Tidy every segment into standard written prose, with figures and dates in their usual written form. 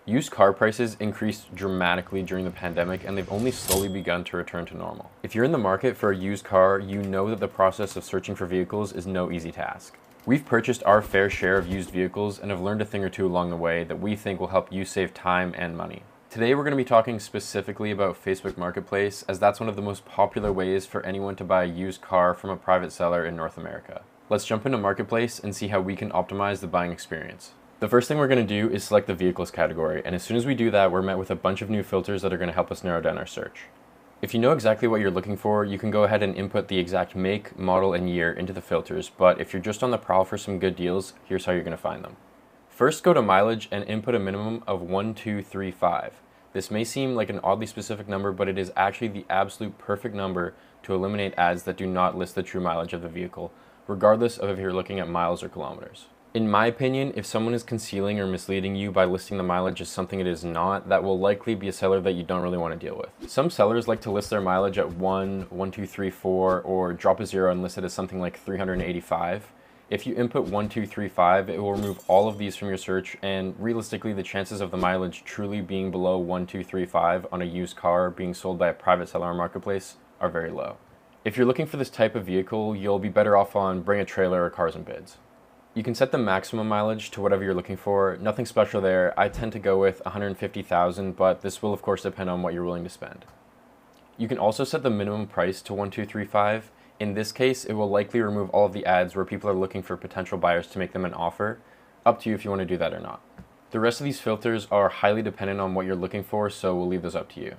Used car prices increased dramatically during the pandemic, and they've only slowly begun to return to normal. If you're in the market for a used car, you know that the process of searching for vehicles is no easy task. We've purchased our fair share of used vehicles and have learned a thing or two along the way that we think will help you save time and money. Today we're going to be talking specifically about Facebook Marketplace, as that's one of the most popular ways for anyone to buy a used car from a private seller in North America. Let's jump into Marketplace and see how we can optimize the buying experience. The first thing we're going to do is select the vehicles category, and as soon as we do that, we're met with a bunch of new filters that are going to help us narrow down our search. If you know exactly what you're looking for, you can go ahead and input the exact make, model, and year into the filters, but if you're just on the prowl for some good deals, here's how you're going to find them. First, go to mileage and input a minimum of 1235. This may seem like an oddly specific number, but it is actually the absolute perfect number to eliminate ads that do not list the true mileage of the vehicle, regardless of if you're looking at miles or kilometers. In my opinion, if someone is concealing or misleading you by listing the mileage as something it is not, that will likely be a seller that you don't really want to deal with. Some sellers like to list their mileage at 1, 1234, or drop a zero and list it as something like 385. If you input 1235, it will remove all of these from your search, and realistically, the chances of the mileage truly being below 1235 on a used car being sold by a private seller or marketplace are very low. If you're looking for this type of vehicle, you'll be better off on Bring a Trailer or Cars and Bids. You can set the maximum mileage to whatever you're looking for. Nothing special there. I tend to go with 150,000, but this will of course depend on what you're willing to spend. You can also set the minimum price to 1235. In this case, it will likely remove all of the ads where people are looking for potential buyers to make them an offer. Up to you if you want to do that or not. The rest of these filters are highly dependent on what you're looking for, so we'll leave those up to you.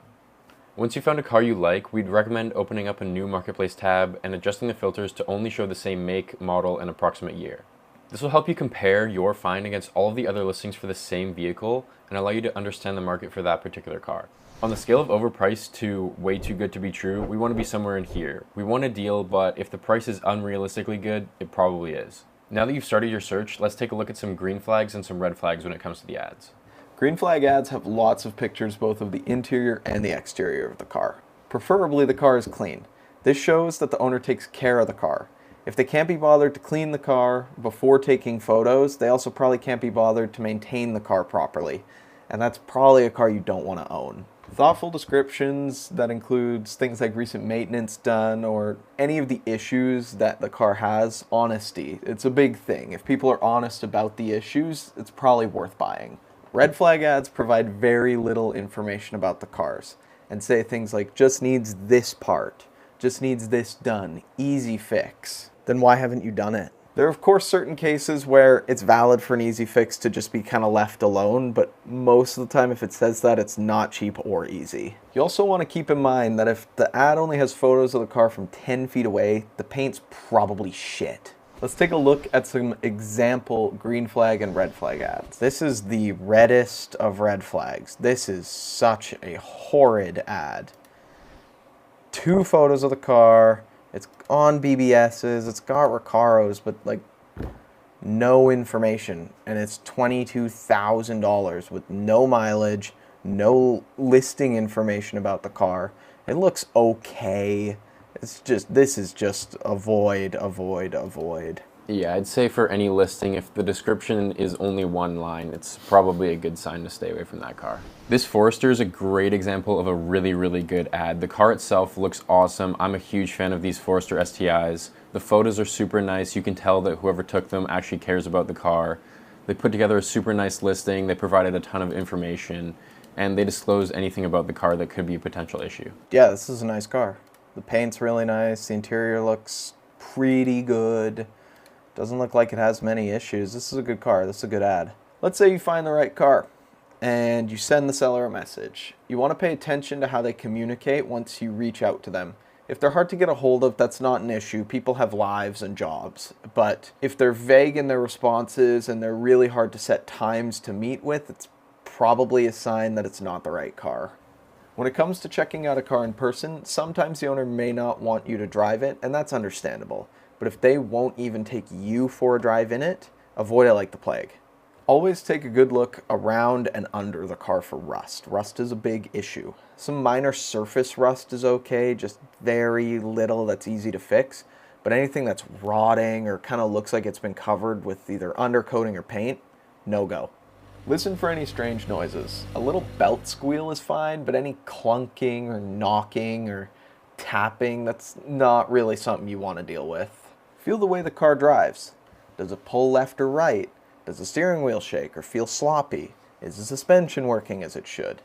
Once you've found a car you like, we'd recommend opening up a new Marketplace tab and adjusting the filters to only show the same make, model, and approximate year. This will help you compare your find against all of the other listings for the same vehicle and allow you to understand the market for that particular car. On the scale of overpriced to way too good to be true, we want to be somewhere in here. We want a deal, but if the price is unrealistically good, it probably is. Now that you've started your search, let's take a look at some green flags and some red flags when it comes to the ads. Green flag ads have lots of pictures both of the interior and the exterior of the car. Preferably the car is clean. This shows that the owner takes care of the car. If they can't be bothered to clean the car before taking photos, they also probably can't be bothered to maintain the car properly. And that's probably a car you don't want to own. Thoughtful descriptions that includes things like recent maintenance done or any of the issues that the car has. Honesty, it's a big thing. If people are honest about the issues, it's probably worth buying. Red flag ads provide very little information about the cars and say things like just needs this part, just needs this done, easy fix. Then why haven't you done it? There are of course certain cases where it's valid for an easy fix to just be kind of left alone, but most of the time if it says that, it's not cheap or easy. You also want to keep in mind that if the ad only has photos of the car from 10 feet away, the paint's probably shit. Let's take a look at some example green flag and red flag ads. This is the reddest of red flags. This is such a horrid ad. 2 photos of the car. It's on BBS's, it's got Recaros, but like no information. And it's $22,000 with no mileage, no listing information about the car. It looks okay. This is just avoid, avoid, avoid. Yeah, I'd say for any listing, if the description is only one line, it's probably a good sign to stay away from that car. This Forester is a great example of a really, really good ad. The car itself looks awesome. I'm a huge fan of these Forester STIs. The photos are super nice. You can tell that whoever took them actually cares about the car. They put together a super nice listing. They provided a ton of information, and they disclose anything about the car that could be a potential issue. Yeah, this is a nice car. The paint's really nice. The interior looks pretty good. Doesn't look like it has many issues. This is a good car. This is a good ad. Let's say you find the right car and you send the seller a message. You want to pay attention to how they communicate once you reach out to them. If they're hard to get a hold of, that's not an issue. People have lives and jobs. But if they're vague in their responses and they're really hard to set times to meet with, it's probably a sign that it's not the right car. When it comes to checking out a car in person, sometimes the owner may not want you to drive it, and that's understandable. But if they won't even take you for a drive in it, avoid it like the plague. Always take a good look around and under the car for rust. Rust is a big issue. Some minor surface rust is okay, just very little that's easy to fix. But anything that's rotting or kind of looks like it's been covered with either undercoating or paint, no go. Listen for any strange noises. A little belt squeal is fine, but any clunking or knocking or tapping, that's not really something you want to deal with. Feel the way the car drives. Does it pull left or right? Does the steering wheel shake or feel sloppy? Is the suspension working as it should?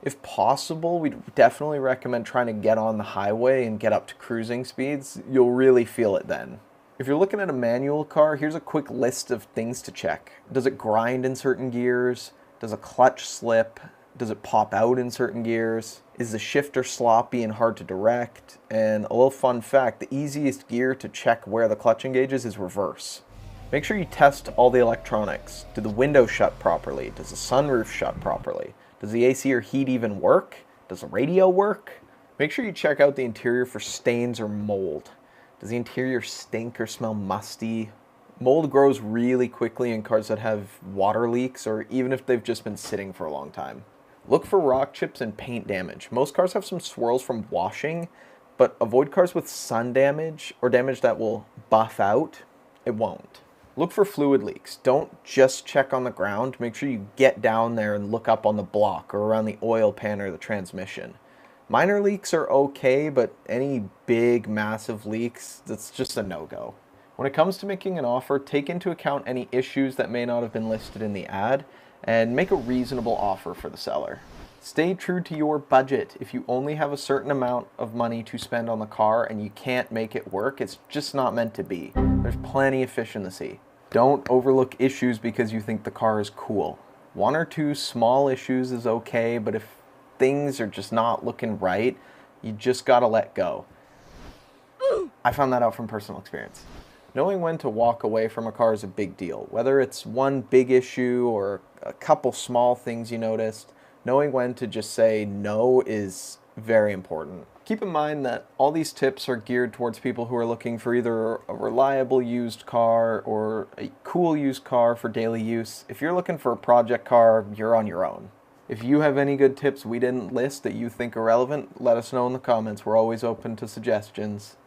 If possible, we'd definitely recommend trying to get on the highway and get up to cruising speeds. You'll really feel it then. If you're looking at a manual car, here's a quick list of things to check. Does it grind in certain gears? Does a clutch slip? Does it pop out in certain gears? Is the shifter sloppy and hard to direct? And a little fun fact, the easiest gear to check where the clutch engages is reverse. Make sure you test all the electronics. Do the windows shut properly? Does the sunroof shut properly? Does the AC or heat even work? Does the radio work? Make sure you check out the interior for stains or mold. Does the interior stink or smell musty? Mold grows really quickly in cars that have water leaks or even if they've just been sitting for a long time. Look for rock chips and paint damage. Most cars have some swirls from washing, but avoid cars with sun damage or damage that will buff out. It won't. Look for fluid leaks. Don't just check on the ground. Make sure you get down there and look up on the block or around the oil pan or the transmission. Minor leaks are okay, but any big, massive leaks, that's just a no-go. When it comes to making an offer, take into account any issues that may not have been listed in the ad, and make a reasonable offer for the seller. Stay true to your budget. If you only have a certain amount of money to spend on the car and you can't make it work, it's just not meant to be. There's plenty of fish in the sea. Don't overlook issues because you think the car is cool. One or two small issues is okay, but if things are just not looking right, you just gotta let go. I found that out from personal experience. Knowing when to walk away from a car is a big deal. Whether it's one big issue or a couple small things you noticed, knowing when to just say no is very important. Keep in mind that all these tips are geared towards people who are looking for either a reliable used car or a cool used car for daily use. If you're looking for a project car, you're on your own. If you have any good tips we didn't list that you think are relevant, let us know in the comments. We're always open to suggestions.